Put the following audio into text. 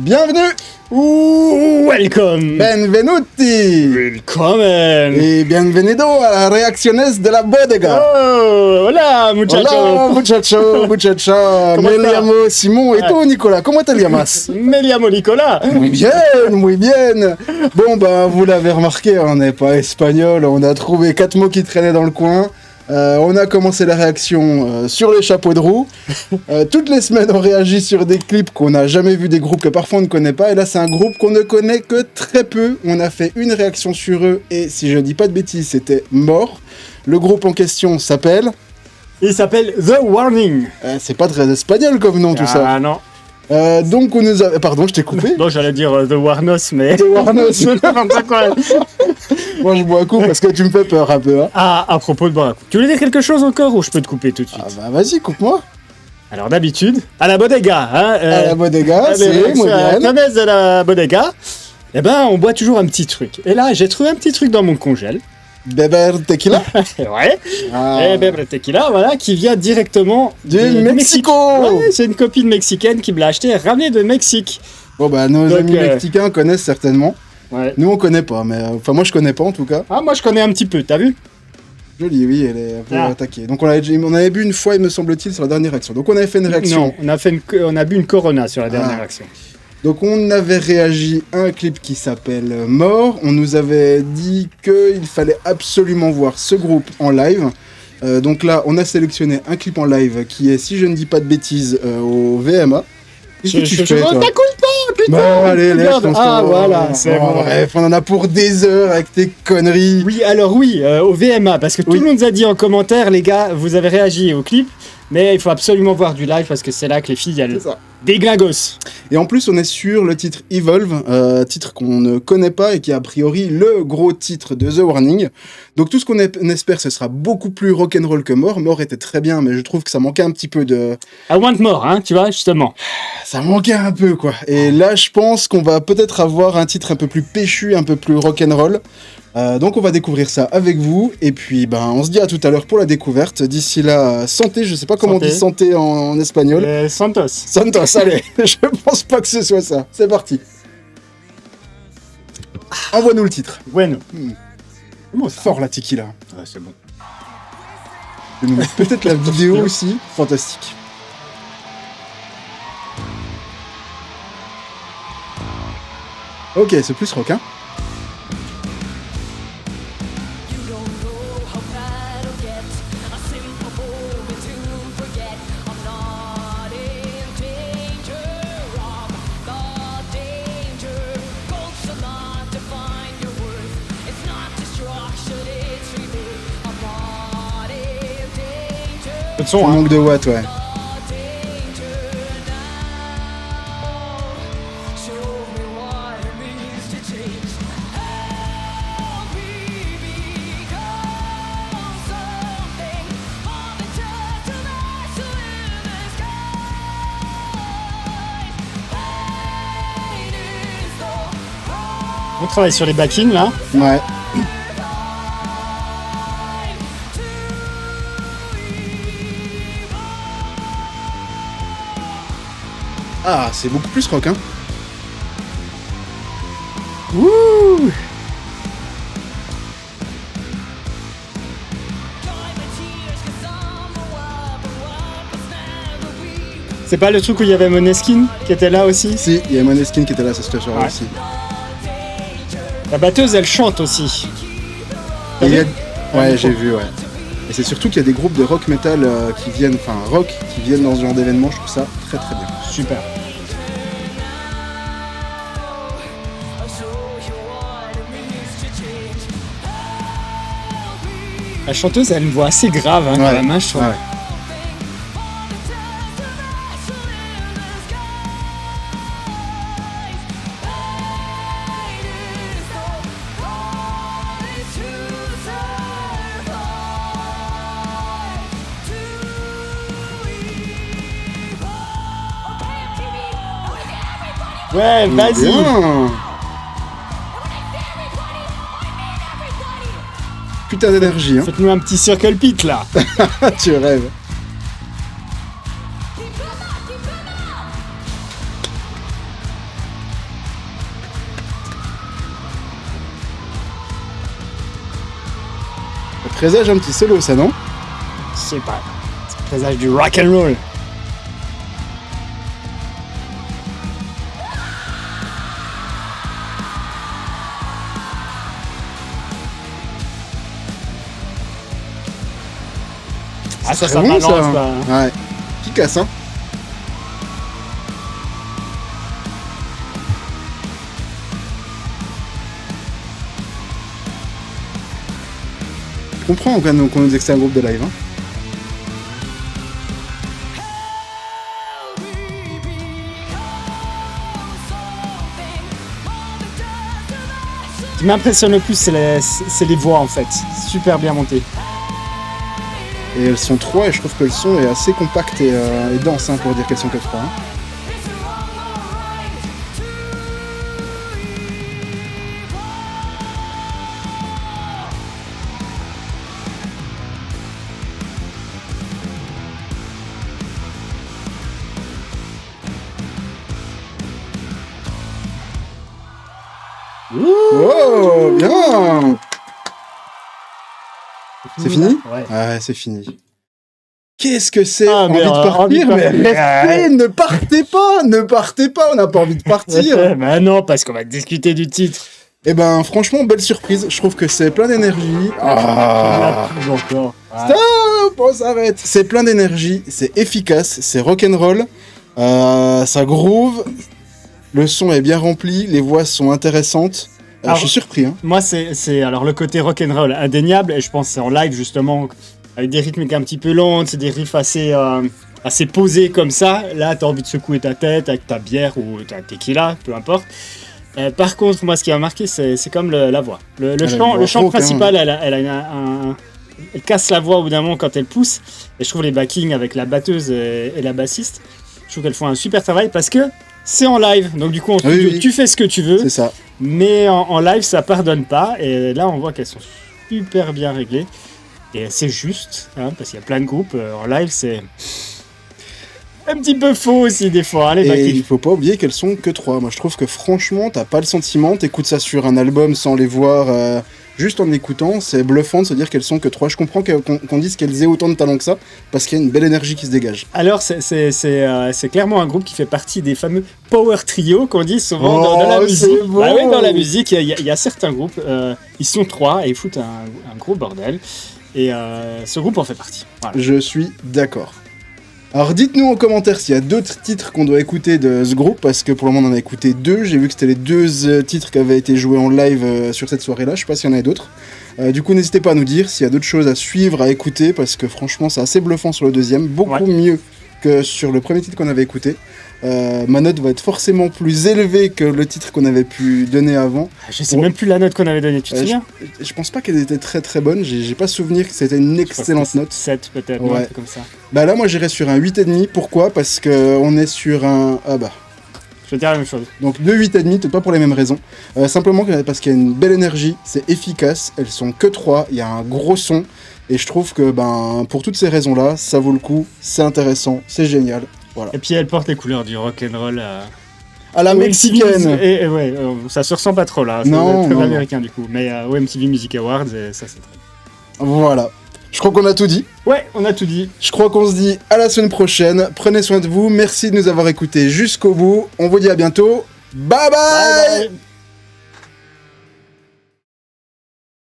Bienvenue. Welcome. Benvenuti. Willkommen. Y bienvenido a las reacciones de la bodega. Oh, hola muchacho. Hola muchacho, muchacha. ¿Cómo Me está? llamo Simon et tú, Nicolas. ¿Cómo te llamas? Me llamo Nicolas. Muy bien, muy bien. Bon, bah, vous l'avez remarqué, on n'est pas espagnol. On a trouvé 4 mots qui traînaient dans le coin. On a commencé la réaction sur les chapeaux de roue. Toutes les semaines, on réagit sur des clips qu'on n'a jamais vus, des groupes que parfois on ne connaît pas. Et là, c'est un groupe qu'on ne connaît que très peu. On a fait une réaction sur eux et, si je dis pas de bêtises, c'était Mort. Le groupe en question s'appelle... Il s'appelle The Warning. c'est pas très espagnol comme nom, tout ça. Ah non. Donc, on nous a... Pardon, je t'ai coupé. Non, j'allais dire The Warnos, mais... The Warnos. C'est n'importe quoi. Moi, je bois un coup parce que tu me fais peur un peu. Hein. Ah, à propos de boire un coup. Tu voulais dire quelque chose encore ou je peux te couper tout de suite? Ah bah vas-y, coupe-moi. Alors d'habitude, à la bodega, hein, À la bodega, c'est muy moderne. bien. De la bodega, eh ben, on boit toujours un petit truc. Et là, j'ai trouvé un petit truc dans mon congèle. Beber tequila. Ouais. Ah. Et Bebre Tequila, voilà, qui vient directement Du de Mexico. Ouais, c'est une copine mexicaine qui me l'a acheté et ramené de Mexique. Bon bah nos Donc, amis mexicains connaissent certainement. Ouais. Nous on connaît pas, mais enfin moi je connais pas en tout cas. Ah, moi je connais un petit peu, t'as vu? Joli, oui, elle est un peu Ah. attaquée. Donc on avait bu une fois, il me semble-t-il, sur la dernière action. Donc on avait fait une réaction. Non, on a bu une Corona sur la dernière Ah. action. Donc on avait réagi à un clip qui s'appelle Mort. On nous avait dit qu'il fallait absolument voir ce groupe en live. Donc là, on a sélectionné un clip en live qui est, si je ne dis pas de bêtises, au VMA. Qu'est-ce que tu fais, toi T'as cool pas, putain! Bon, allez, laisse Regarde. ton Ah, store. voilà, c'est bon. Bref, on en a pour des heures avec tes conneries. Oui, alors oui, au VMA, parce que tout Oui. le monde nous a dit en commentaire, les gars, vous avez réagi au clip, mais il faut absolument voir du live parce que c'est là que les filles, elles C'est ça. déglingos. Et en plus, on est sur le titre Evolve, titre qu'on ne connaît pas et qui est a priori le gros titre de The Warning. Donc tout ce qu'on espère, ce sera beaucoup plus rock'n'roll que Mort. Mort était très bien, mais je trouve que ça manquait un petit peu de... I want more, hein, tu vois, justement. Ça manquait un peu, quoi. Et là, je pense qu'on va peut-être avoir un titre un peu plus péchu, un peu plus rock'n'roll. Donc on va découvrir ça avec vous. Et puis, ben, on se dit à tout à l'heure pour la découverte. D'ici là, santé, je sais pas comment on dit santé en espagnol. Santos. Santos, allez, je pense pas que ce soit ça. C'est parti. Envoie-nous le titre. Bueno. Comment fort la tequila. Ouais, c'est bon. Je vais nous mettre peut-être la vidéo aussi. Fantastique. Ok, c'est plus rock, hein. Le Ça son, hein. manque de watts, ouais. On travaille sur les backings, là. Ouais. Ah, c'est beaucoup plus rock, hein. Ouh. C'est pas le truc où il y avait Måneskin qui était là aussi? Si, il y a Måneskin qui était là, ça se soir Ouais. aussi. La batteuse, elle chante aussi. Et il y a- vu Ouais, j'ai vu, ouais. Et c'est surtout qu'il y a des groupes de rock metal qui viennent, enfin rock, qui viennent dans ce genre d'événement, je trouve ça très très bien. Super. La chanteuse, elle a une voix assez grave, hein, quand même, hein, je trouve. ouais. Ouais, vas-y. Bien. Putain d'énergie, hein. Faites-nous un petit circle pit, là. Tu rêves. présage un petit solo, ça, non? Je sais pas. Ça présage du rock and roll. Ah, ça Très bon, balance, ça. quoi. Ouais. Efficace, hein. Je comprends qu'on nous disait que c'était un groupe de live, hein. Ce qui m'impressionne le plus, c'est les voix en fait. Super bien montées. Et elles sont 3 et je trouve que le son est assez compact et dense, hein, pour dire qu'elles sont que 3. Hein. Wow, bien! C'est fini? Ouais. Ouais, c'est fini. Qu'est-ce que c'est? Ah, Envie de partir? Mais restez, ne partez pas! Ne partez pas, on n'a pas envie de partir! Bah non, parce qu'on va discuter du titre. Eh ben, franchement, belle surprise. Je trouve que c'est plein d'énergie. Ah! Encore. Stop! On s'arrête! C'est plein d'énergie, c'est efficace, c'est rock'n'roll. Ça groove. Le son est bien rempli, les voix sont intéressantes. Alors, je suis surpris, hein. Moi, c'est alors le côté rock'n'roll indéniable, et je pense que c'est en live justement, avec des rythmiques un petit peu lentes, c'est des riffs assez posés comme ça. Là, t'as envie de secouer ta tête avec ta bière ou ta tequila, peu importe. Par contre, moi, ce qui m'a marqué, c'est comme la voix. Le chant rock, principal, elle casse la voix au bout d'un moment quand elle pousse. Et je trouve les backings avec la batteuse et la bassiste, je trouve qu'elles font un super travail parce que c'est en live. Donc du coup, en studio, tu fais ce que tu veux. C'est ça. Mais en live, ça pardonne pas. Et là, on voit qu'elles sont super bien réglées. Et c'est juste, hein, parce qu'il y a plein de groupes. En live, c'est un petit peu faux aussi, des fois. Hein, les Et backings. il faut pas oublier qu'elles sont que 3. Moi, je trouve que franchement, t'as pas le sentiment. T'écoutes ça sur un album sans les voir, juste en écoutant. C'est bluffant de se dire qu'elles sont que 3. Je comprends qu'on dise qu'elles aient autant de talent que ça, parce qu'il y a une belle énergie qui se dégage. Alors, c'est clairement un groupe qui fait partie des fameux power trio qu'on dit souvent dans la musique. Beau. Bah oui, dans la musique, il y a certains groupes, ils sont 3 et ils foutent un gros bordel. Et ce groupe en fait partie. Voilà. Je suis d'accord. Alors dites-nous en commentaire s'il y a d'autres titres qu'on doit écouter de ce groupe, parce que pour le moment on en a écouté 2, j'ai vu que c'était les 2 titres qui avaient été joués en live sur cette soirée-là, je sais pas s'il y en a d'autres. Du coup n'hésitez pas à nous dire s'il y a d'autres choses à suivre, à écouter, parce que franchement c'est assez bluffant sur le deuxième, beaucoup mieux que sur le premier titre qu'on avait écouté. Ma note va être forcément plus élevée que le titre qu'on avait pu donner avant. Je sais même plus la note qu'on avait donnée, tu te souviens? Je pense pas qu'elle était très très bonne, j'ai pas souvenir que c'était une excellente note. 7 peut-être, Ouais. un truc comme ça. Bah là moi j'irais sur un 8,5, pourquoi? Parce que on est sur un... Ah bah... Je vais dire la même chose. Donc 2 8,5, peut-être pas pour les mêmes raisons. Simplement parce qu'il y a une belle énergie, c'est efficace, elles sont que 3, il y a un gros son. Et je trouve que pour toutes ces raisons-là, ça vaut le coup, c'est intéressant, c'est génial. Voilà. Et puis elle porte les couleurs du rock'n'roll. À la mexicaine. Et ouais, ça se ressent pas trop là. Non, C'est très non, américain du coup. Mais au MTV Music Awards, et ça c'est très. Voilà. Je crois qu'on a tout dit. Ouais, on a tout dit. Je crois qu'on se dit à la semaine prochaine. Prenez soin de vous. Merci de nous avoir écoutés jusqu'au bout. On vous dit à bientôt. Bye bye, Bye bye.